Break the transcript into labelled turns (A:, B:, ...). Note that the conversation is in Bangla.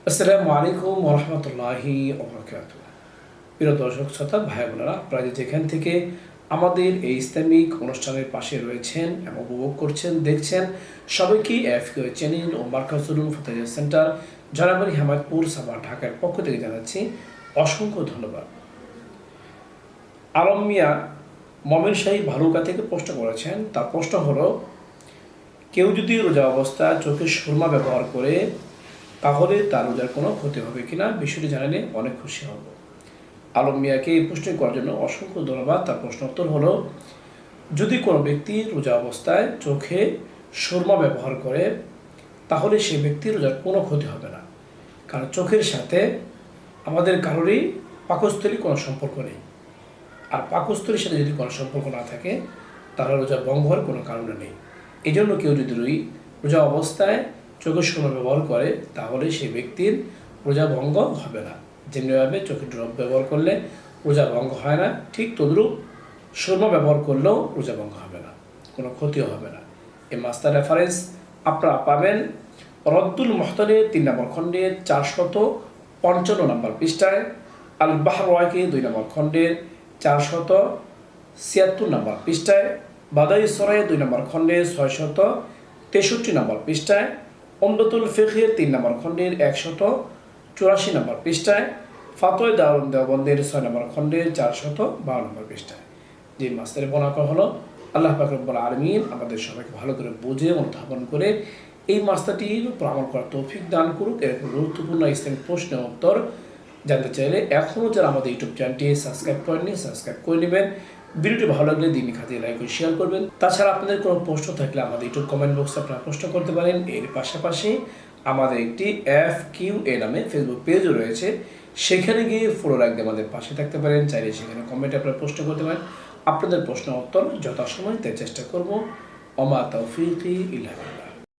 A: আসসালামু আলাইকুম ওয়া রাহমাতুল্লাহি ওয়া বারাকাতুহু। প্রিয় দর্শক শ্রোতা ভাই বোনেরা, আপনারা যেখান থেকে আমাদের এই ইসলামিক অনুষ্ঠানের পাশে রয়েছেন এবং উপভোগ করছেন, দেখছেন, সবাইকে এফকিউ চ্যানেল ও মার্কাজুল উলুম ফাতেহা সেন্টার জনাবাড়ি হেমায়তপুর সাভার ঢাকার পক্ষ থেকে জানাচ্ছি অসংখ্য ধন্যবাদ। আলম মিয়া ময়মনসিংহ ভালুকা থেকে প্রশ্ন করেছেন। তার প্রশ্ন হলো, কেউ যদি রোজা অবস্থায় চোখে সুরমা ব্যবহার করে তাহলে তার রোজার কোনো ক্ষতি হবে কিনা, বিষয়টি জানালে অনেক খুশি হব। আলম মিয়াকে এই প্রশ্ন করার জন্য অসংখ্য ধন্যবাদ। তার প্রশ্ন উত্তর হলো, যদি কোনো ব্যক্তি রোজা অবস্থায় চোখে সুরমা ব্যবহার করে তাহলে সেই ব্যক্তির রোজার কোনো ক্ষতি হবে না, কারণ চোখের সাথে আমাদের কারোরই পাকস্থলী কোনো সম্পর্ক নেই। আর পাকস্থলীর সাথে যদি কোনো সম্পর্ক না থাকে তাহলে রোজা ভঙ্গ হওয়ার কোনো কারণ নেই। এই জন্য কেউ যদি রোজা অবস্থায় চোখের সুরমা ব্যবহার করে তাহলে সেই ব্যক্তির রোজা ভঙ্গ হবে না। যেমনিভাবে চোখের ড্রপ ব্যবহার করলে রোজা ভঙ্গ হয় না, ঠিক তদ্রূপ সুরমা ব্যবহার করলেও রোজা ভঙ্গ হবে না, কোনো ক্ষতিও হবে না। এই মাস্টার রেফারেন্স আপনারা পাবেন রদ্দুল মুহতানের 3 নম্বর খণ্ডের 455 নম্বর পৃষ্ঠায়, আল বাহর ওয়াকি 2 নম্বর খণ্ডের 476 নম্বর পৃষ্ঠায়, বাদাই সরাই 2 নম্বর খণ্ডের 663 নম্বর পৃষ্ঠায়, উমদাতুল ফিকহের 3 নম্বর খণ্ডের 184 নম্বর পৃষ্ঠায়, ফাতোয়া দারুল দেওবন্দের 6 নম্বর খণ্ডের 452 নম্বর পৃষ্ঠায়। যে মাস্টারে বর্ণনা হলো, আল্লাহ পাক রব্বুল আলামিন আমাদের সবাইকে ভালো করে বুঝে অনুধাবন করে এই মাস্টারটির উপর আমল করার তৌফিক দান করুক। এরকম গুরুত্বপূর্ণ ইসলামিক প্রশ্নের উত্তর জানতে চাইলে এখনও যারা আমাদের ইউটিউব চ্যানেলটি সাবস্ক্রাইব করেননি, সাবস্ক্রাইব করে নেবেন। ভিডিওটি ভালো লাগলে দিনই খাতে লাইক ও শেয়ার করবেন। তাছাড়া আপনাদের কোনো প্রশ্ন থাকলে আমাদের ইউটিউব কমেন্ট বক্সে আপনারা প্রশ্ন করতে পারেন। এর পাশাপাশি আমাদের একটি FQA নামে ফেসবুক পেজও রয়েছে, সেখানে গিয়ে ফলো রাখতে আমাদের পাশে থাকতে পারেন। চাইলে সেখানে কমেন্টে আপনারা প্রশ্ন করতে পারেন। আপনাদের প্রশ্ন উত্তর যথাসময় দেওয়ার চেষ্টা করব। ওমা তাওফীকি ইল্লা বিল্লাহ।